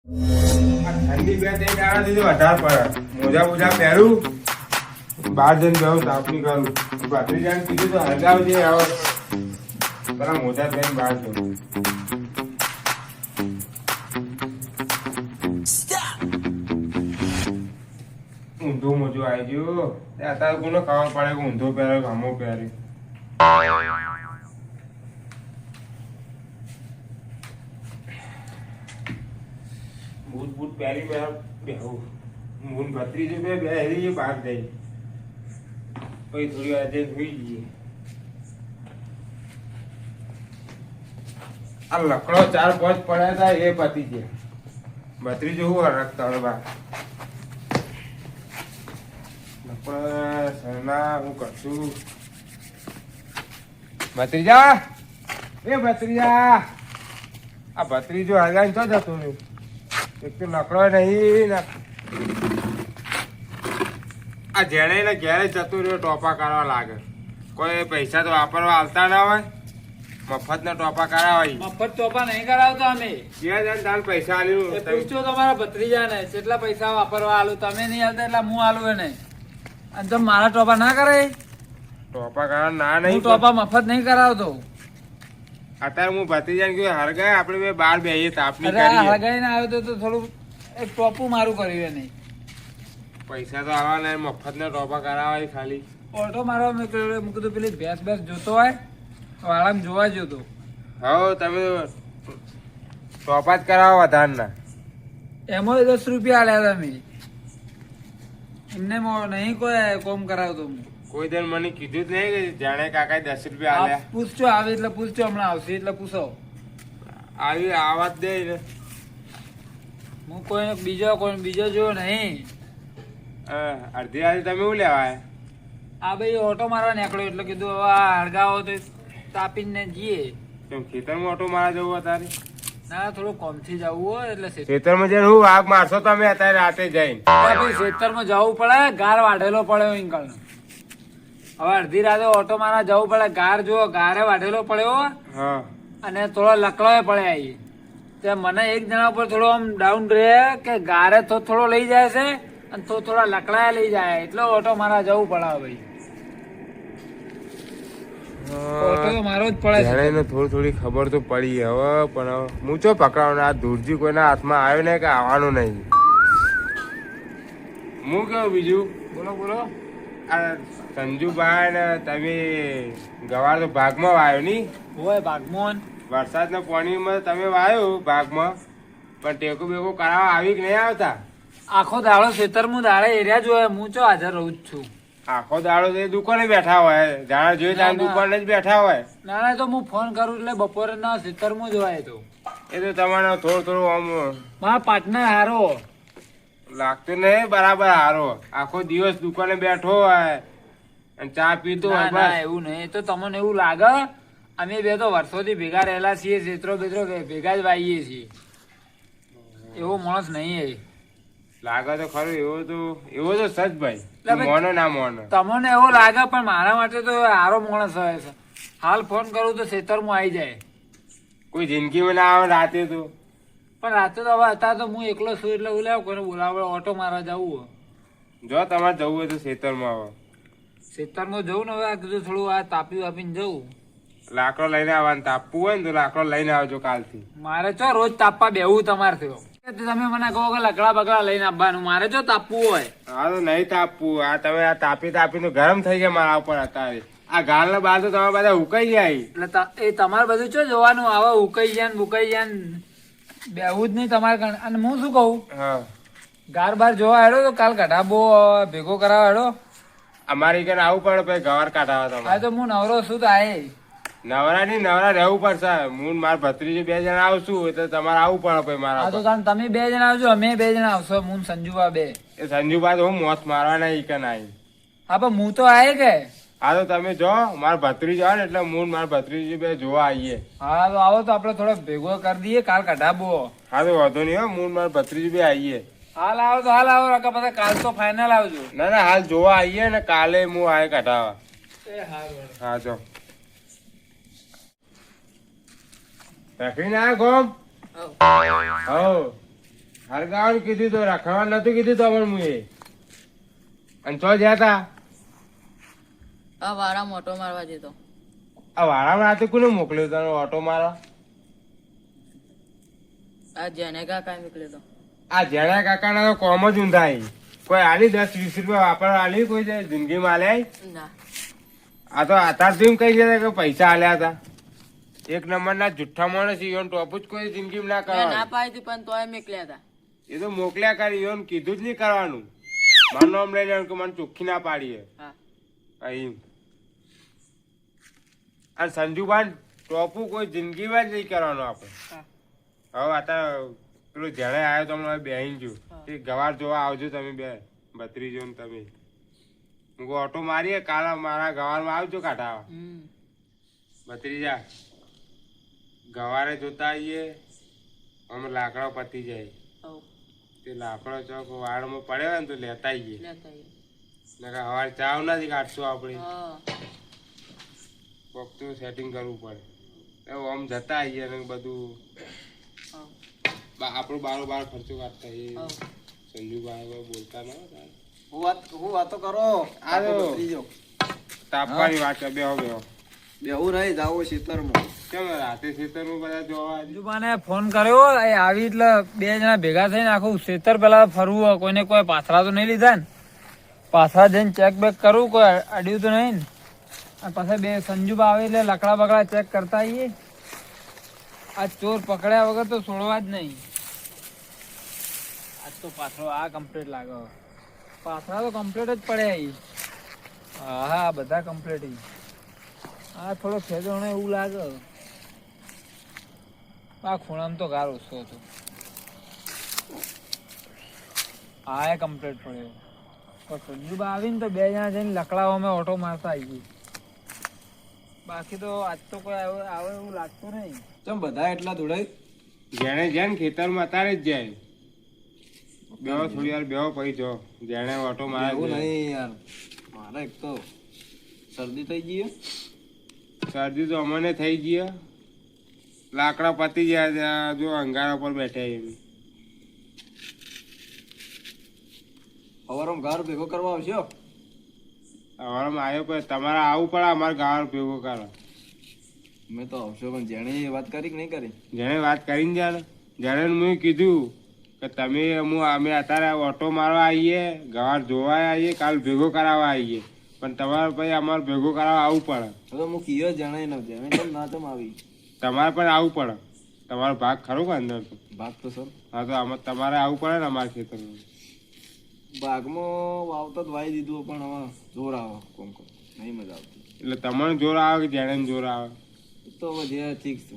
ઠંડી બે ત્રણ દાડા સુધી વધારે પડે. મોજા મોજા પહેરું, બહાર જઈને બેહું, તાપણી કરું. ભત્રીજાને કીધું તો હરગાવજે હવે. પેલા મોજા પહેરીને બહાર જવું. ઊંધો મોજો આવી ગયો. અત્યારે કોને ખબર પડે કે ઊંધો પહેરે કે હમો પહેરે. બૂટ બૂટ પહેરી બેહું. મૂન ભત્રીજો બે બેહરી બહાર જઈ. પછી થોડી વાર જઈને સુઈ જઈએ. આ લકડો 4-5 પડ્યા હતા એ પતી ગયા. ભત્રીજો હું રખતા હવે બહાર. હું કરશું ભત્રીજા? એ ભત્રીજા, આ ભત્રીજો હગાઈ તો જતો રહ્યો. એક તો નકળો નહીં. આ જેણે ને ઘેરે જતો રહ્યો ટોપા કરવા લાગે. કોઈ પૈસા તો વાપરવા આવતા ના હોય, મફત ના ટોપા કરાવાય. મફત ટોપા નહીં કરાવતા અમે. તાર પૈસા આલ્યું પૂછજો તમારા ભત્રીજા ને કેટલા પૈસા વાપરવા આલું. તમે નહીં આવતા એટલે હું આલું એને. અને તમે મારા ટોપા ના કરે. ટોપા કરવા ના હું નહીં. ટોપા મફત નહીં કરાવતો. અત્યારે હું ભત્રીજાને કહ્યું હરગાય આપણે બે બહાર બેહીએ તાપણી અરે આ કરીએ. હળગાઈને આવ્યો તો થોડું એક ટોપું મારું કર્યું એને. પૈસા તો આવવા નહીં, મફત ના ટોપા કરાવાય ખાલી. ઓટો મારવા મેં કીધું પેલી ભેંસ ભેંસ જોતો હોય વાળામાં જોવા જોતો. હવે તમે ટોપા જ કરાવો વધારના. એમાં 10 રૂપિયા આલ્યા તમે. એમને નહીં કોઈ કોમ કરાવતો હું. કોઈ દિન મને કીધું જ નહીં કે જાણે કાકા 10 રૂપિયા આલ્યા. પૂછજો આવે એટલે પૂછજો, હમણાં આવશે એટલે પૂછો. આવી આવાજ દે ને. હું કોઈ બીજો જોયો નહીં. અડધી રાતે તમે શું લેવા આયા? આ ભાઈ ઓટો મારવા નીકળ્યો એટલે કીધું હવે આ હળગાવો તો તાપીને જઈએ. કેમ ખેતરમાં ઓટો મારા જવું અત્યારે? ના થોડું કોમથી જવું હોય એટલે ખેતરમાં જઈને હું વાઘ મારશો તમે અત્યારે રાતે જઈને? ખેતરમાં જવું પડે, ગાર વાઢેલો પડ્યો ઇંકલ. હવે અડધી રાતે ઓટો મારવા જવું પડે. ગાર જુઓ, ગારે વાઢેલો પડ્યો હા. અને થોડો લકડો પડ્યા અહીં. તે મને એક જણા ઉપર થોડો આમ ડાઉન રહે કે ગારે થોડો લઈ જાય છે અને થોડા લકડા લઈ જાય એટલે ઓટો મારવા જવું પડે. ભાઈ ઓટો તો મારો જ પડે છે. જાણે થોડી ખબર તો પડી હવે, પણ હું ચો પકડાવવાનો? આ દૂરજી કોઈના હાથમાં આવ્યો ને કે આવવાનું નહીં. હું કેવું બીજું? બોલો બોલો. આ સંજુભાઈ ને તમે ગવાર તો ભાગમાં વાયો ની? હોય ભાગમોહન. વરસાદના પાણીમાં તમે વાયો ભાગમાં, પણ ટેકો બેકો કરાવવા આવી કે નહીં આવતા? આખો દાડો ખેતરમાં દાડે એરિયા જોયે. હું ચો હાજર રહું જ છું. આખો દાડો તો એ દુકાને બેઠા હોય, જાણે જોઈએ ત્યાં દુકાને જ બેઠા હોય. ના ના તો હું ફોન કરું એટલે બપોરે ના ખેતરમાં જોવાય. તો એ તો તમારે થોડું આમ મારા પાર્ટનર હારો લાગતું નહીં બરાબર હારો. આખો દિવસ દુકાને બેઠો હોય અને ચા પીતો હોય. ના ના બસ એવું નહીં. એ તો તમને એવું લાગે અમે બે તો વર્ષોથી ભેગા રહેલા છીએ, ક્ષેત્રો બેત્રો ભેગા જ વાઈએ છીએ. એવો માણસ નહીં એ. લાગે તો ખરું. એવો તો સચ ભાઈ. મોનો ના મોનો. તમને એવો લાગે પણ મારા માટે તો હારો માણસ હોય છે. હાલ ફોન કરું તો ખેતરમાં આવી જાય. કોઈ જિંદગીમાં ના આવે રાતે તો. પણ રાતે તો હવે અત્યારે તો હું એકલો છું એટલે હું લેવ કોઈને બોલાવે ઓટો મારવા જવું. જો તમારે જવું હોય તો ખેતરમાં આવો. ખેતરમાં જવું ને હવે આ કીધું થોડું આ તાપી વાપીને જવું. લાકડો લઈને આવવાનું. તાપવું હોય ને તો લાકડો લઈને આવજો કાલથી. મારે ચો રોજ તાપવા બેવું તમારે થયો. તમે મને કહો કે લકડા બકડા લઈને આવવાનું. મારે જો તાપવું હોય. હા તો નહીં તાપવું. આ તમે આ તાપી તો ગરમ થઈ ગયા મારા ઉપર અત્યારે. આ ગાલ ના બાલ તો તમારા બધા ઉકાઈ જાય. એટલે એ તમારે બધું ચો જોવાનું આવે. ઉકાઈ જાય ને બુકાઈ જાય ને બેવું જ નહીં તમારે. અને હું શું કહું, હા ગાર બાર જોવા હેડો તો કાલ કઢાબો ભેગો કરાવવા હેડો. અમારી કને આવું પડે પછી ગવાર કાઢાવા હા તમારે. તો હું નવરો છું તો આય. નવરા રહેવું પડશે. હું મારા ભત્રીજી 2 જણા આવશું એટલે તમારે આવવું પડે પછી મારા હા તો ઉપર. કારણ તમે 2 જણા આવજો, અમે 2 જણા આવશો. હું સંજુબા 2. એ સંજુબા તો હું મોત મારવાના ઈ કન આઈ. હા પણ હું તો આય કે. હા તો તમે જો મારા ભત્રીજ આવે ને એટલે હું મારા ભત્રીજી 2 જોવા આવીએ. હા તો આવો તો આપડે થોડો ભેગો કરી દઈએ કાલ કઢાબો. હા તો વાંધો નહીં. હું મારા ભત્રીજી 2 આવીએ. હાલ આવો તો હાલ આવો. રકા પછી કાલ તો ફાઇનલ આવજો. ના હાલ જોવા આવીએ ને કાલે હું આય કઢાવા. એ હારું. હા જો રાખીને આ ગોમ. હો હરગાવાનું કીધું તો રખડવાનું નતું કીધું તો પણ હું અને તો જ્યાં તા આ વાળા મોટો મારવા જતો. આ વાળામાં રાતે કોને મોકલ્યો તને ઓટો મારવા? આ જેને કાકા મોકલ્યો તો. આ જેણા કાકાના તો કોમ જ ઊંધાય. કોઈ આલી 10-20 રૂપિયા વાપરવા આલી કોઈ જિંદગીમાં આલ્યા? ના આ તો અત્યારથી કઈ જતા કે પૈસા આલ્યા હતા. એક નંબરના જુઠ્ઠા માણસ ઈવન ટોપ જ કોઈ જિંદગીમાં ના મેં ના કરવાનું. પાડી હતી પણ તોય મોકલ્યા હતા. એ તો મોકલ્યા કરી ઈવન કીધું જ નહીં કરવાનું. મારું નામ લઈ લેવાનું કે મને ચોખ્ખી ના પાડીએ. હા અહીં અને સંજુબાન ટોપું કોઈ જિંદગીમાં જ નહીં કરવાનું આપણે. હા હવે અત્યારે પેલું જેણે આવ્યો તો હમણાં બેહીન જો એ ગવાર જોવા આવજો તમે બે ભત્રીજો ને તમે. હું કહું ઓટો મારીએ કાલે મારા ગવારમાં આવજો કાઢાવા. ભત્રીજા ગવારે જોતા આવીએ અમે લાકડા પતી જાય હવ તે લાકડો ચોક વાળમાં પડ્યો હોય ને તો લેતા આવીએ. લેતા આવીએ. નકર હવારે ચાવ નથી કાઢશું આપણે. હા કોક તો સેટિંગ કરવું પડે. એવું આમ જતા આવીએ ને બધું હવ આપણું બારોબાર ખર્ચો કાઢતા એ હવ સંજુભાઈ બોલતા ન હોય. હું વાતો કરો આ તો ત્રીજો તાપવાની વાત છે. બેહો બેહો બેહું નહીં જાવો ખેતરમાં. કેમ રાતે ખેતરમાં બધા જોવા આવી? સંજુબાને ફોન કર્યો એ આવી એટલે બે જણા ભેગા થઈને આખું ખેતર પેલા ફરવું હોય. કોઈને કોઈ પાથરા તો નહીં લીધા ને? પાથરા જઈને ચેક બેક કરવું, કોઈ અડ્યું તો નહીં ને? અને પછી બે સંજુબા આવે એટલે લકડા બકડા ચેક કરતા આવીએ. આ ચોર પકડ્યા વગર તો છોડવા જ નહીં. આજ તો પાથરો આ કમ્પ્લીટ લાગે. પાથરા તો કમ્પ્લીટ જ પડ્યા અહીં. હા હા બધા કમ્પ્લીટ. આ થોડો ખેદોણો એવું લાગે. આ ખૂણામાં તો ગાર ઓછો હતો. આ એ કમ્પ્લીટ પડ્યો. પણ સંજુબા આવીને તો બે જણા જઈને લકડાઓમાં ઓટો મારતા આવીએ. બાકી તો આજ તો કોઈ આવે એવું લાગતું નહીં. ચમ બધા એટલા દોડાય? જેણે જેને ખેતરમાં અત્યારે જ જાય. બેહો થોડી વાર બેહો પછી જો જેણે ઓટો એવું મારે નહીં યાર, મારે એક તો શરદી થઈ ગઈ છે. શરદી તો અમને થઈ ગઈ. લાકડા પતી ગયા ત્યાં જો અંગારા પર બેઠા એમ. સવારમાં ઘર ભેગો કરવા આવશો? અમારામાં આવ્યો પણ તમારે આવવું પડે અમારે ગાળ ભેગો કરો. મેં તો આવશો પણ જેણે એ વાત કરી કે નહીં કરી? જેણે વાત કરીને જાય જેણે મેં કીધું કે તમે અમે અત્યારે ઓટો મારવા આવીએ, ગવાર જોવા આવીએ, કાલ ભેગો કરાવવા આવીએ, પણ તમારે પછી અમારે ભેગો કરાવવા આવવું પડે. હવે હું કીયો જણાય ન જેણે કેમ ના ચમ આવી? તમારે પણ આવવું પડે. તમારો ભાગ ખરો કે અંદર તો? ભાગ તો સર હા તો આમાં તમારે આવવું પડે ને અમારા ખેતરમાં. ભાગમાં વાવતા જ વાવી દીધું પણ હવે જોર આવે કોમ કોમ નહીં મજા આવતી. એટલે તમને જોર આવે કે જેણે જોર આવે? એ તો હવે જે ઠીક છે.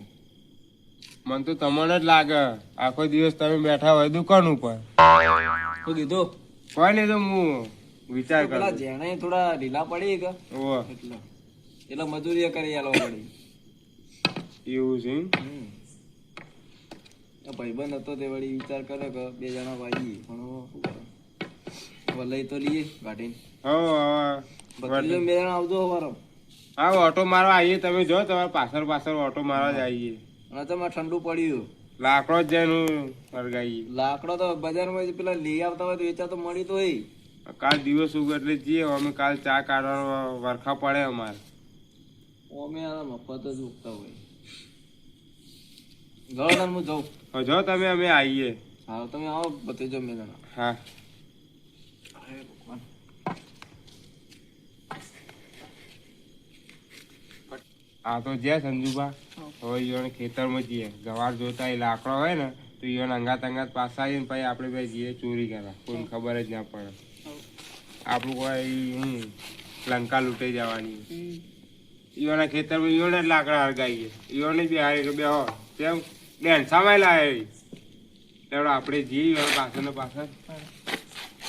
મને તો તમને જ લાગે આખો દિવસ તમે બેઠા હોય દુકાન ઉપર. શું કીધું? કોઈ નહીં તો હું વિચાર પેલા કરું. જેણે થોડા ઢીલા પડી કે ઓહો એટલે મજૂરી કરી આલવા પડી. એવું છે એમ? આ ભાઈબંધ હતો તે વળી વિચાર કરે કે બે જણા વાઈએ પણ હવે શું કરે? હવે લઈ તો લઈએ ગાડીને. હો ભત્રીજો બે જણા આવજો હવારો. હા ઓટો મારવા આવીએ. તમે જો તમારે પાછળ પાછળ ઓટો મારવા જ આવીએ. અને તમારે ઠંડુ પડ્યું. લાકડો જ જઈને સળગાવીએ. લાકડો તો બજારમાં પેલા લઈ આવતા હોય તો વેચા તો મળી તો હોય. કાલ દિવસ ઉગે એટલે જઈએ અમે. કાલ ચા કાઢવાનો વરખા પડે અમારે. અમે આ મફત જ ઉગતા હોય. ગળદાન હું જાઉં. હવે જો તમે અમે આવીએ. હા તમે આવો ભત્રીજો બે જણા. હા આ તો જ્યાં સંજુભા હવે ઈયોને ખેતરમાં જઈએ ગવાર જોતા એ લાકડો હોય ને તો ઈયોને અંગાત અંગાત પાછા આવીએ ને પછી આપણે બે જઈએ ચોરી કરવા. કોઈને ખબર જ ના પડે. આપણું કોઈ લંકા લૂંટાઈ જવાની. ઈયોના ખેતરમાં ઈયોને જ લાકડા હળગાવીએ. ઈયોને બી હારી કે બે હો તેમ ડેન્સામાં લાવે. તેવડે આપણે જઈએ ઈયોને પાછળ ને પાછળ.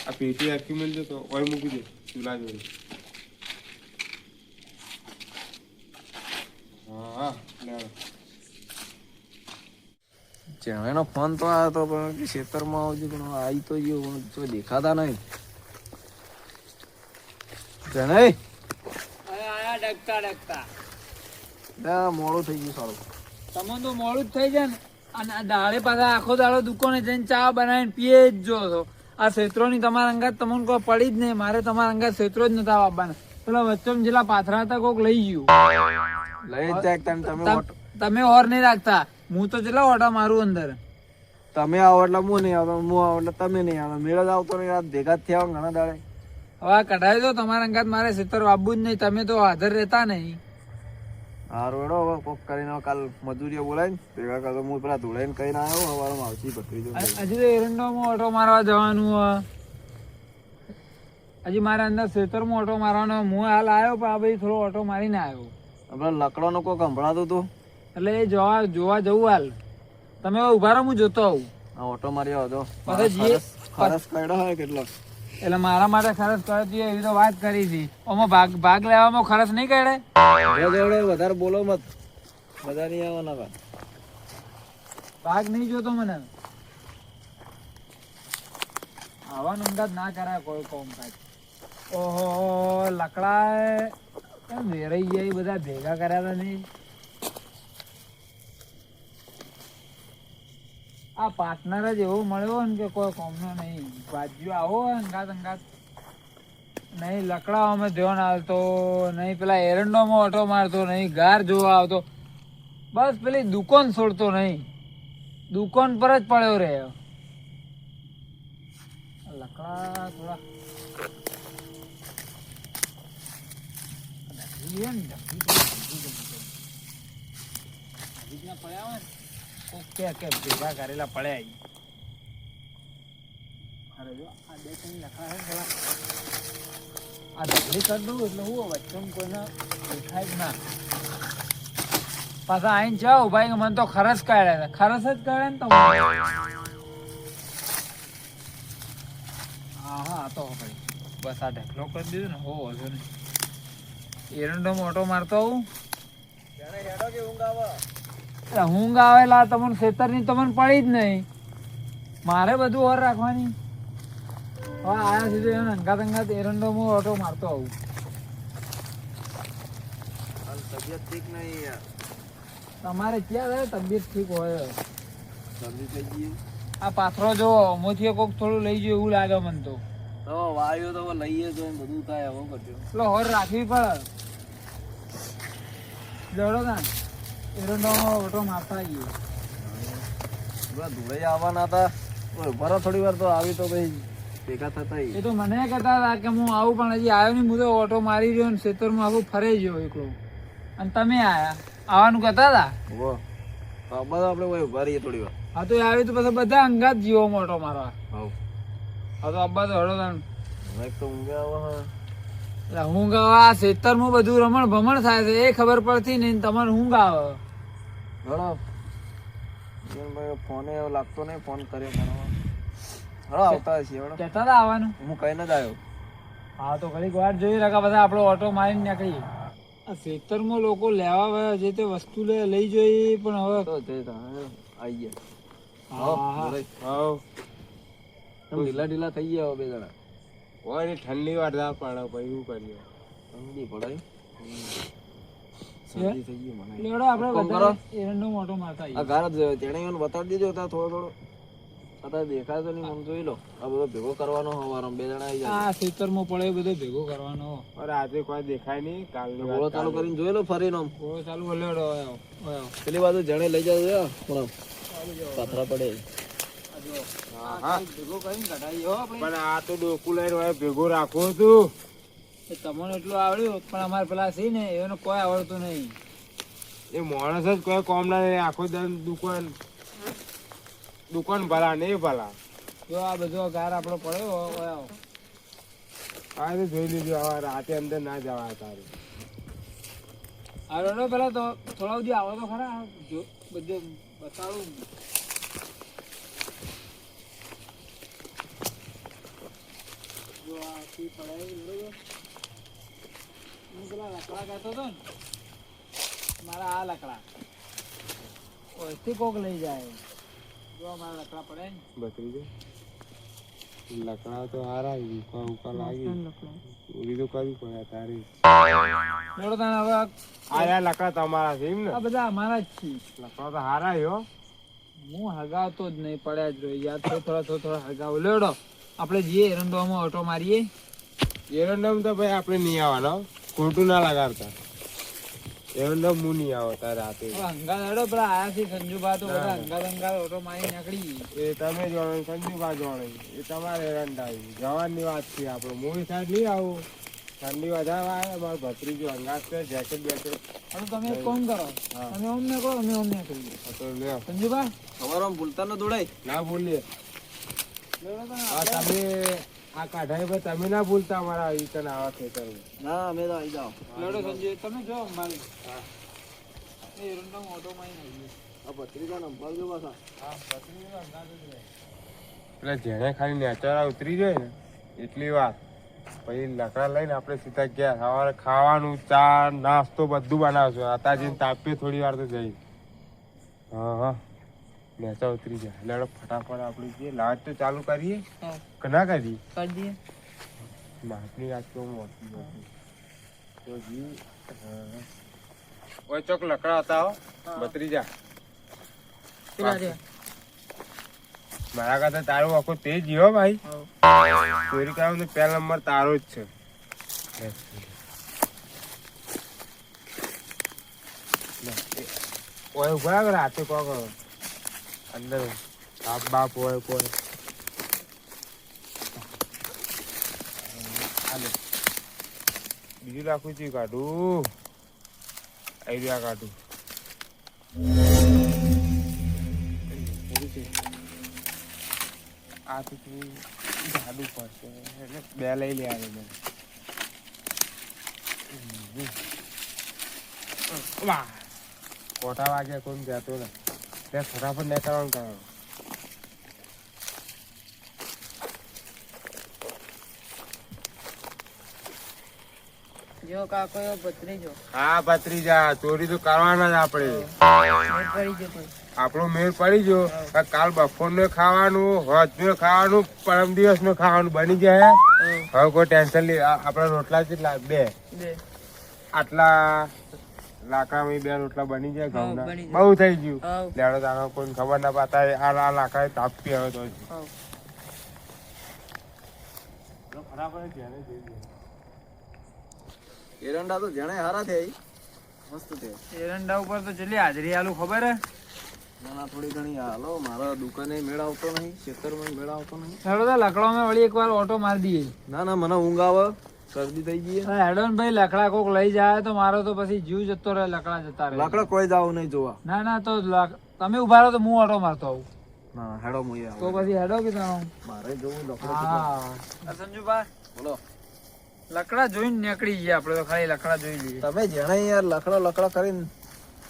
આ પેટી આખી મળજો તો ઓય મૂકી દે ચૂલા જોડે. હા જેનો ફોન તો આવ્યો હતો પણ ખેતરમાં આવજો પણ આવી તો ગયો પણ જો દેખાતા નહીં. જણે આયા ડગતા ડગતા. મોડું થઈ ગયું સારું. તમને તો મોડું જ થઈ જાય ને. અને આ દાડે પાછા આખો દાડો દુકાને જઈને ચા બનાવીને પીએ જ જો છો. આ ક્ષેત્રોની તમારા અંગાત તમને કોઈ પડી જ નહીં. મારે તમારા અંગાત ક્ષેત્રો જ નતા આપવાના. પેલા વચ્ચે જેટલા પાથરા હતા કોક લઈ ગયું. લઈ જ જાય તમે તમે ઓર નહીં રાખતા. હું તો જેટલા ઓટા મારું અંદર. તમે આવો એટલે હું નહીં આવતો, હું આવો એટલે તમે નહીં આવતો. મેળો જ આવતો નહીં. આ ભેગા જ થયા હોય ઘણા દાડે. હવે આ કઢાઈ દો તમારા અંગાત. મારે ક્ષેત્ર આપવું જ નહીં. તમે તો હાજર રહેતા નહીં. હા રોડો હવે કોક કરીને કાલ મજૂરીઓ બોલાય ભેગા કરતો. હું પેલા ધોળાઈને કહીને આવ્યો સવારમાં આવતી ભત્રીજો. હજી તો એરંડોમાં ઓટો મારવા જવાનું હ. હજી મારા અંદર ક્ષેત્રમાં ઓટો મારવાનો. હું હાલ આવ્યો પણ આ બધી થોડો ઓટો મારીને આવ્યો. આપડે લકડાનો કોક સંભળાતું હતું એટલે એ જોવા જવું હાલ. તમે હવે ઉભા રહો, હું જોતો આવું. આ ઓટો મારી હતો પછી ખરસ કાઢ્યો હોય કેટલો. એટલે મારા માટે ખરસ કરતી એવી તો વાત કરી હતી. આમાં ભાગ લેવામાં ખરસ નહીં કાઢે. જોડે વધારે બોલો મત, બધા નહીં આવવાના. ભાગ નહીં જોતો મને. આવા અંદાજ ના કરાય કોઈ કોમ કાજ. ઓહો લકડા વેરાઈ ગયા બધા ભેગા કર્યા હતા નહીં. આ પાર્ટનર જ એવો મળ્યો ને કે કોઈ કોમનો નહીં. બાજુ આવો અંગાત નહીં. લકડાઓમાં ધ્યાન આવતો નહીં. પેલા એરંડોમાં ઓટો મારતો નહીં. ગાર જોવા આવતો. બસ પેલી દુકાન છોડતો નહીં. દુકાન પર જ પડ્યો રહ્યો. લકડા થોડા પડ્યા હોય ને કે ભેગા કરેલા પડ્યા. અરે જો આ બે ત્રણ લખા છે આ ઢગલી કરી દઉં એટલે હું વચ્ચે કોઈને દેખાય જ ના. પાછા આઈને જાઓ ભાઈ મને તો ખરસ કાઢે. ખરસ જ કાઢે ને તો હા તો ભાઈ બસ આ ઢગલો કરી દીધું ને હો વધુ નહીં. એરંડો મોટો મારતો આવું. ઊંઘ આવેલા તમને ખેતરની તમને પડી જ નહીં. મારે બધું ઓર રાખવાની. હવે આયા સુધી અંગાત એરંડોમાં ઓટો મારતો આવું. તબિયત ઠીક નહીં યાર. તમારે ક્યાં તબિયત ઠીક હોય. શરદી થઈ ગઈ. આ પાથરો જો મોથી કોક થોડું લઈ ગયું એવું લાગે મને તો. વાયુ તો લઈએ તો બધું થાય. હવે કરજો એટલે હોર રાખવી પડે. જડો ના એરંડોમાં ઓટો મારતા આવીએ. ધોળે આવવાના હતા. ભરો થોડી વાર તો આવી તો ભાઈ ભેગા થતા. એ તો મને કહેતા હતા કે હું આવું પણ હજી આવ્યો નહીં. હું તો ઓટો મારી રહ્યો ને ખેતરમાં આખું ફરે ગયો એકલો. અને તમે આયા આવવાનું કહેતા હતા. બધા આપણે ઉભા રહીએ થોડી વાર. હા તો આવી તો પછી બધા અંગાત જીવો મોટો મારવા. હા તો અબ્બા તો હળો તાણ. તો ઊંઘે આવે. એટલે ઊંઘ આવે. આ ખેતરમાં બધું રમણ ભમણ થાય છે એ ખબર પડતી નહીં. તમારે ઊંઘ આવે. ઘણો ફોને એવો લાગતો નહીં. ફોન કર્યો ઘણો આવતા હશે. કહેતા હતા આવવાનું. હું કહીને જ આવ્યો. હા તો ઘડીક વાર જોઈ રાખા બધા આપણો ઓટો મારીને નીકળીએ. આ ખેતરમાં લોકો લેવા આવ્યા જે તે વસ્તુ લઈ જઈ પણ હવે તો આવી ગયા. ઢીલા થઈ ગયા બે જણા. હોય ઠંડી વાર ના પડે પછી શું કરીએ. ઠંડી પડે. લેવડો આપણે એરંડો મોટો મારતા આવીએ. આ ઘર જ તેને બતાવી દેજો થોડો અત્યારે દેખાય તો નહીં. મને જોઈ લો. આ બધો ભેગો કરવાનો હવારો બે જણા આવી જાય. આ ખેતરમાં પડે એ બધો ભેગો કરવાનો. આજે કોઈ દેખાય નહીં. કાલની ગોળો ચાલુ કરીને જોઈ લો ફરીને. ગોળો ચાલુ લેવડો પેલી બાજુ જણે લઈ જજો. પાથરા પડે. ભેગો કરીને કઢાઈ હો આપણે. પણ આ તો ડોકું લઈને ભેગો રાખો તું. તમને એટલું આવડ્યું પણ અમારે પેલા છે ને એનો કોઈ આવડતું નહીં. એ માણસ જ કોઈ કોમ ના નહીં. આખો દન દુકાન ભલા નહીં ભલા. જો આ બધો ગાર આપણો પડ્યો આ તો જોઈ લીધું. હવે રાતે અંદર ના જવા તારે. આ પેલા તો થોડા સુધી આવો તો ખરા. જો બધું બતાવું. જો આ પડાવી બરોબર. હું પેલા લકડા કહેતો હતો ને મારા આ લકડા ઓયથી કોક લઈ જાય. જો મારા લકડા પડે ને બકરી લકડા તો હારા ઉકા લાગી. ચોરી તો કરવી પડે તારી. હવે આ લકડા તમારા છે એમ ને? આ બધા અમારા જ છે. લકડા તો હારા હો. હું હગાવતો જ નહીં, પડ્યા જ રહ્યો યાર. થોડા હગાવ લેડો, આપણે જઈએ એરંડોમાં ઓટો મારીએ. એરંડમ તો ભાઈ આપણે નહીં આવવાનો, ખોટું ના લગાડતા. એરંડમ હું નહીં આવો તારે રાતે. હવે હંગાત હેડો, પેલા આયા છે સંજુબા તો બધા હંગાત ઓટો મારી નીકળી. એ તમે જાણો, સંજુબા જાણો, એ તમારે એરંડા જવાનની વાત છે. આપણે મૂવી સાઈડ નહીં આવું, ઠંડી વધારે આવે. મારો ભત્રીજો હંગાત છે, જેકેટ બેકેટ. હવે તમે એક કામ કરો, તમે ઓમ ને કહો, અમે ઓમ ને કહીએ. તો લ્યો, સંજુબા તમારો આમ ભૂલતા ન દોડાય. ના ભૂલીએ. લેડો તમે. હા, તમે આ કાઢાઈ પર તમે ના ભૂલતા અમારા ઈકન આવા ખેતરમાં. ના અમે તો આવી જાઓ. લેડો સંજય, તમે જો અંબાડી. એ એરંડોમાં ઓટો મારી નાખીએ. આ ભત્રીજા નંબર જો પાછા. હા, ભત્રીજો હંગાત જ રહે. એટલે જેને ખાલી નેચરા ઉતરી જાય ને એટલી વાત. પછી લકડા લઈને આપણે સીધા ગયા. સવારે ખાવાનું, ચા નાસ્તો બધું બનાવશું. આતાજીને તાપીએ થોડી વાર તો જઈ. હા, નેચા ઉતરી જાય. એટલે ફટાફટ આપણે જે લાજ તો ચાલુ કરીએ હા, કે ના કરીએ. કરી દઈએ. માપની વાત તો મોટી મોટી તો જી. હા, ઓય ચોક લકડા હતા હો, બત્રીજા. પેલા રહ્યા. મારા કરતા તારો આખો તેજ હો ભાઈ. હવ. ચોરી કરવાનો પહેલો નંબર તારો જ છે. ઓય ઉભા રાખ, રાતે કોક અંદર બાપ બાપ હોય કોઈ. બીજું રાખું છું કાઢું, આઈડિયા કાઢું. આ તો જાડું પડશે એટલે બે લઈ લે આવે મને. વાહ, કોટા વાગ્યા કોઈ જતો ને ત્યાં ફટાફટ નીકળવાનું કરવાનું. જો કાકો એવો ભત્રીજો. હા ભત્રીજા, ચોરી તો કરવાના જ આપણે. મેળ પડી ગયો તો. આપણો મેળ પડી ગયો. કાલ બપોરનું ખાવાનું, હોજનું ખાવાનું, પરમ દિવસનું ખાવાનું બની જાય. હવે કોઈ ટેન્શન નહીં. આપણા રોટલા કેટલા? બે. આટલા લાકડામાં બે રોટલા બની જાય ઘઉંના. બની જાય. બહુ થઈ ગયું. હવ. લેડો તારો કોઈ ખબર ના પાતા. આ લાકડા તાપી હવે તો હવ. ફટાફટ ઘેરે જઈએ. એરંડા તો જણે હારા થયા ઈ. મસ્ત થયા. એરંડા ઉપર તો ચલી હાજરી આલું ખબર હે. ના ના થોડી ઘણી હાલો, મારા દુકાને મેળ આવતો નહીં, ખેતરમાં મેળ આવતો નહીં. હેડો તો લકડામાં વળી એકવાર ઓટો મારી દઈએ. ના ના મને ઊંઘ આવે, શરદી થઈ ગઈ. હેડો ને ભાઈ, લકડા કોક લઈ જાય તો મારો તો પછી જીવ જતો રહે, લકડા જતા રહે. લાકડા કોઈ જાવ નહીં જોવા. ના ના, તો તમે ઉભા રહો તો હું ઓટો મારતો આવું. ના હેડો મુએ તો પછી હેડો કે તમે. મારે જોવું લકડો. હા સંજુભા, બોલો. લકડા જોઈને નીકળી ગયા આપણે તો. ખાલી લકડા જોઈ લઈએ. તમે જણે યાર લકડા કરીને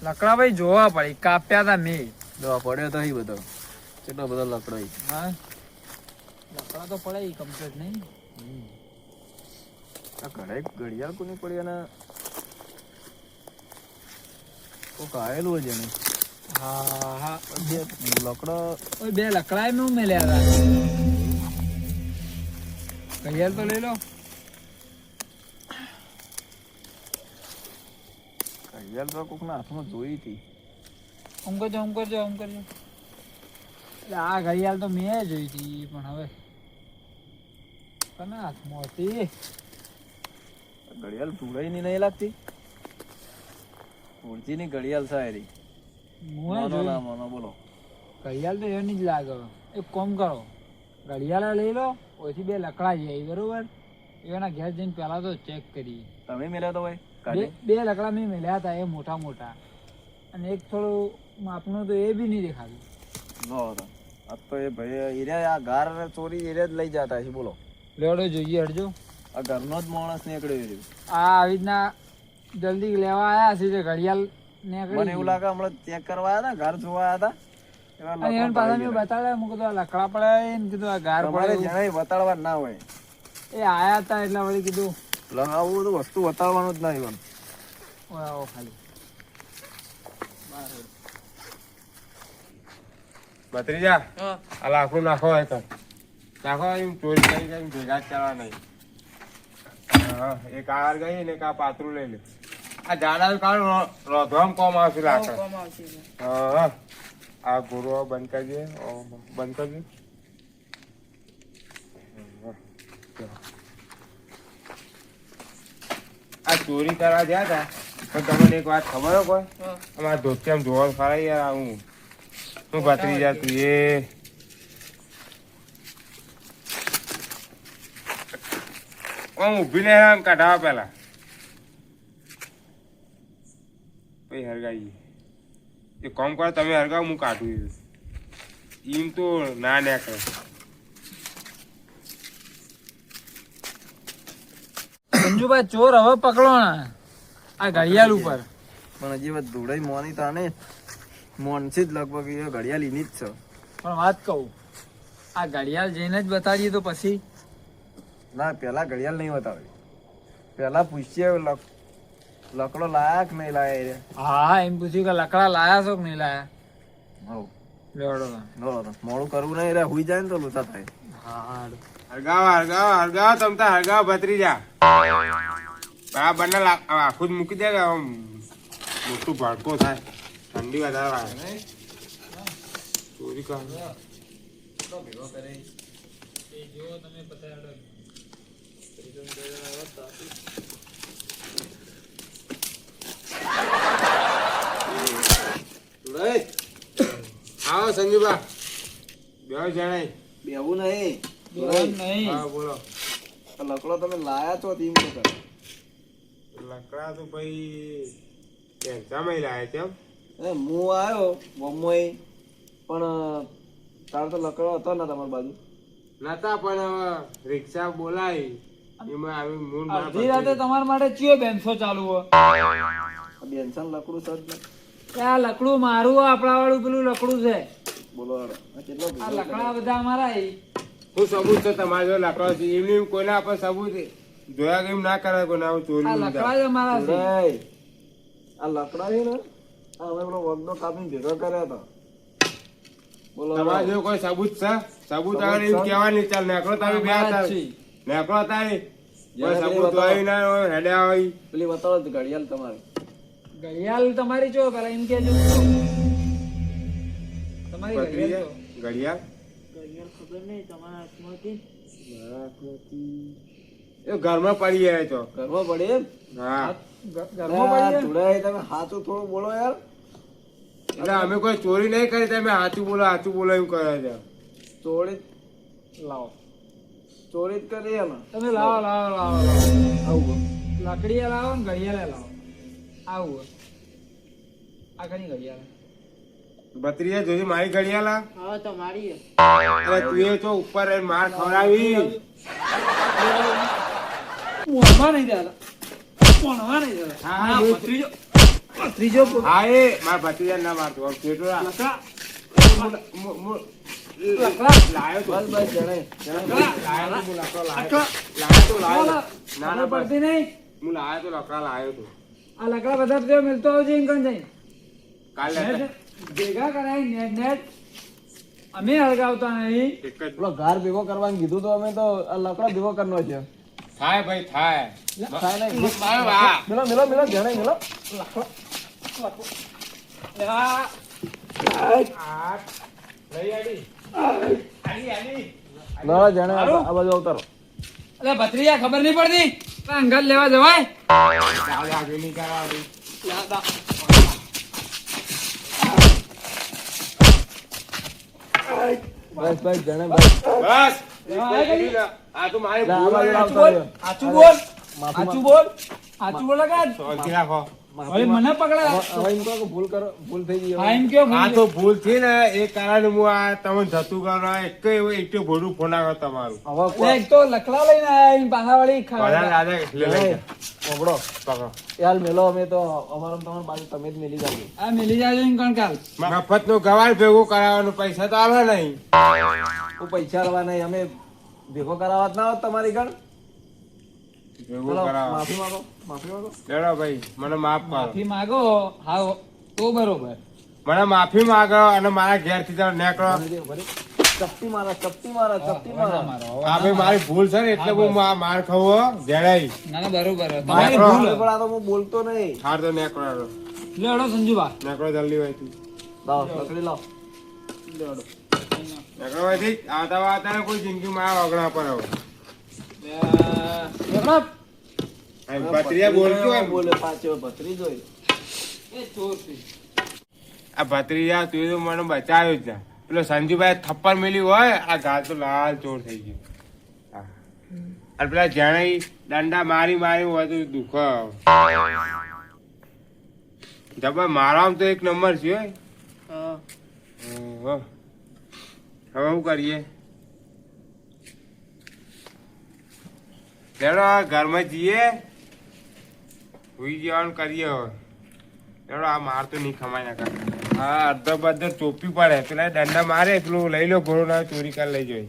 લકડા ભાઈ જોવા પડી, કાપ્યા તા મેં. દવા પડ્યો તો અહીં બધો કેટલો બધો લકડો અહીં. હા, લકડા તો પડે કમ્પ્લીટ નહીં. આ ઘડિયાળ કોની પડી અને કોક આવેલું હોય જેને. હા હા, જે લકડો ઓય બે લકડા મેં મેલ્યા હતા. ઘડિયાળ તો લઈ લો. ઘડિયાળ તો કોકના હાથમાં જોઈ હતી. આમ કરજો, આમ કરજો, આમ કરજો. એટલે આ ઘડિયાળ તો મેં જોઈ હતી, પણ હવે કોના હાથમાં હતી? ઘડિયાળ ધૂળાઈની નહીં લાગતી. ધૂળતીની ઘડિયાળ સારી. મુએ મોનો જોઈ. ના મોનો બોલો. ઘડિયાળ તો એની જ લાગે. એક કામ કરો, ઘડિયાળ લઈ લો, ઓછી બે લકડા જાય બરોબર. એના ઘેર જઈને પહેલા તો ચેક કરીએ. તમે મેળ્યા તો ભાઈ બે કાઢી. બે લકડા મેં મેલ્યા હતા, એ મોટા મોટા, અને એક થોડું માપનું તો એ બી નહીં દેખાતું. જો તો આ તો એ ભાઈ એરિયા આ ગાર ચોરી એરિયા જ લઈ જતા છે. બોલો લેવડો જોઈએ, હટજો. આ ઘરનો જ માણસ નીકળ્યો છે. આ આવી રીતના જલ્દી લેવા આયા છે, જે ઘડિયાળ નીકળી મને એવું લાગે હમણાં ચેક કરવા આવ્યા હતા, ઘર જોવા આવ્યા હતા. એવા અને એને લકડા પાછા પડી મેં ગયા. બતાડ્યા, મેં કીધું આ લકડા પડ્યા એને કીધું આ ગાર તમારે પડે. જણાય બતાડવા ના હોય. એ આયા હતા એટલે વળી કીધું આવું બધું વસ્તુ બતાડવાનું જ ના હોય. ઓય આવો ખાલી. ભત્રીજા, હા. આ લાકડું નાખો એક નાખો. એમ ચોરી કરી જાય ભેગા જ કરવા નહીં. હા, એક આર ગઈ ને એક આ પાતળું લઈ લે. આ જાડા કાળ રોધવામાં કોમ આવશે લાકડા. કોમ આવશે. હા, આ ગોરો બંધ કરજે બંધ કરજે. આ ચોરી કરવા ગયા હતા પણ તમને એક વાત ખબર હો કોઈ હા. અમારા ધોતિયામ જોવાનું ખરા યાર હું ભત્રીજા તું એ આમ ઊભી ને આમ કાઢાવા પેલા પછી હરગાઈએ એ કામ કરો તમે હરગાવ હું કાઢું એમ તો ના કરે. સંજુભાઈ ચોર હવે પકડો ના આ ઘડિયાળ ઉપર. પણ હજી વાત ધોળાઈ મોની તાને મોનથી જ લગભગ એ ઘડિયાળ એની જ છે. પણ વાત કહું આ ઘડિયાળ જઈને જ બતાડીએ તો પછી ના પેલા ઘડિયાળ નહીં બતાવી, પેલા પૂછીએ લકડો લાયા કે નહીં લાયા એ. હા એમ પૂછ્યું કે લકડા લાયા છો કે નહીં લાયા. હવ લેવડો મોડું કરવું નહીં રે, હુઈ જાય ને તો લોચા થાય. હા હરગાવ તમતા હરગાવ ભત્રીજા બરાબર ને આખું જ મૂકી દે કે આમ મોટું ભડકો થાય ઠંડી વધારે લાગે ચોરી કર. આવો સંજુબા બે જણાય બેવું નહીં. નહીં હા બોલો. આ લકડો તમે લાયા છો તેમ તો કરે. લકડા તો ભાઈ કેન્સામાં લાયા છે એમ. હું આવ્યો બોમ્બઈ પણ તાર તો લકડો હતો ને તમારી બાજુ. નતા પણ રિક્ષા બોલાવી એમાં આવી મૂળ માર અડધી રાતે તમારા માટે ચિયો બેનસો ચાલુ હો. આ બેનસન લકડું સજ ને. આ લકડું મારું હો, આપણા વાળું પેલું લકડું છે. બોલો હેડો. આ કેટલો આ લકડા બધા અમારા હે. શું સબૂત છે તમારે જો લાકડો છે એમની કોઈના આપણે સબૂત જોયા કેમ ના કરે કોઈને આવું ચોરી આ લકડા જ અમારા છે. જોરાય. આ લકડા છે ને આ અમે પેલો વગડો કાપીને ભેગા કર્યા હતા. બોલો તમારે જો કોઈ સબૂત છે સબૂત આવે એમ કહેવાની ચાલ નેકળો તારી બે અમારા જ હતા છે. નેકળો તારી કોઈ જેને સબૂત બતાવો. હોય ના હોય હેડ્યા હોય પેલી બતાવો તો ઘડિયાળ તમારે. ઘડિયાળ તમારી જો પેલા એમ કેજો તમારી ભત્રીજા ઘડિયાળ ઘડિયાળ એ ઘરમાં પડી જાય તો ઘરમાં પડે એમ? હા ઘરમાં પડી જાય. જોડાય તમે સાચું થોડું બોલો યાર. એટલે અમે કોઈ ચોરી નહીં કરી તમે સાચું બોલો એમ કરે છે. ચોરી લાવો ચોરી જ કરી એમ. તમે લાવો આવું લાકડીએ લાવો ને ઘડિયાળે લાવો આવું આ ઘણી ઘડિયાળ ભત્રીજા જોઈ મારી ઘડિયાળા હા તમારી અરે તું એ તો ઉપર એ માર ખવડાવી મોણવા નહીં દેતા હા, હા હું- ત્રીજો હા એ મારા ભત્રીજા ના મારતો આમ પેટો રાખ. લકડા લાયો તો બસ બસ જણાય લાયો તો હું લકડો લકડા. લાયો ના ના ના પડતી નહીં હું લાયો તો લકડા લાયો તો આ લકડા બધા જો મિલતો આવશે ઇન્કમ જઈ કાલે ભેગા કરાય નેટ નેટ અમે હળગાવતા નહીં એક જ પેલો ઘર ભેગો કરવાનું કીધું તો અમે તો આ લકડો ભેગો કરનો છે. થાય ભાઈ થાય થાય નહીં. મારો વાહ. મિલો જણાય મિલો. આ આ લઈ આડી ના જણાય આ બાજુ અવતારો. અલે ભત્રીજા ખબર નહીં પડતી અંગત લેવા જવાય ચાલે આગળ નહીં કરાવી બસ બસ જણાય બસ. બસ હા, કરી. આ તો મારી લા, આ ભૂલ બાજુ હોય. આવતા આચું બોલ માફી આચું બોલ આચું બોલ કાઢ શાંતિ રાખો હવે મને પકડા હવે એમ કહો કે ભૂલ થઈ ગઈ. હા એમ કયો આ તો ભૂલ થી ને એ કારણે હું આ તમને જતું કરવા એક ભોડું ફોન આવ્યો તમારું હવે એક તો લકડા લઈને આયા એની પાછા વળી બધા દાદા એટલે લઈ જા. પકડો પકડો યાર મેલો અમે તો અમારો તમારી બાજુ તમે જ મેલી જાજો. આ મેલી જાજો ને કંકાલ મફત નું ગવાર ભેગું કરાવવાનું પૈસા તો આવે નહીં હું પૈસા લેવા નહીં અમે ભેગો કરાવત ના હોત તમારી ગણ. ભેગું ચલો કરાવો માફી માંગો લેડો ભાઈ મને માફ કરો માફી માગો હા તો બરોબર મને માફી માંગો અને મારા ઘેર થી તમે નીકળો ચપટી મારા મારો આ ભાઈ મારી ભૂલ છે ને એટલે હું માર ખાવો જણાય ના ના બરોબર તમારી તમારી ભૂલ. ભૂલ પણ આ તો હું બોલતો નહીં. હાર તો નીકળો લેડો સંજુબા નીકળો જલ્દી હોય તું લાવો લકડી લાવો નકરવાથી આવતા આવતા કોઈ જિંદગીમાં આ વગણા પર હવે ભત્રીજા બોલતો હોય બોલે પાછો ભત્રીજો હોય. આ ભત્રીજા તું તો મને બચાવ્યો જ ના પેલો સંજુભાઈ થપ્પડ મેલી હોય આ ઘા તો લાલ ચોર થઈ ગયો હા. અને પેલા જાણે ઈ દંડા મારી મારી હોય તો દુઃખ જબર મારામાં તો એક નંબર છે હો. ઓહો. હવે શું કરીએ લેડો ઘરમાં જઈએ હુઈ જવાનું કરીએ હવે લેડો આ માર તો નહીં ખમાય ના કર હા અડધો બધો ચોપી પડે પેલા દંડા મારે પેલું લઈ લો ઘોડો ના ચોરી કરી લઈ જાય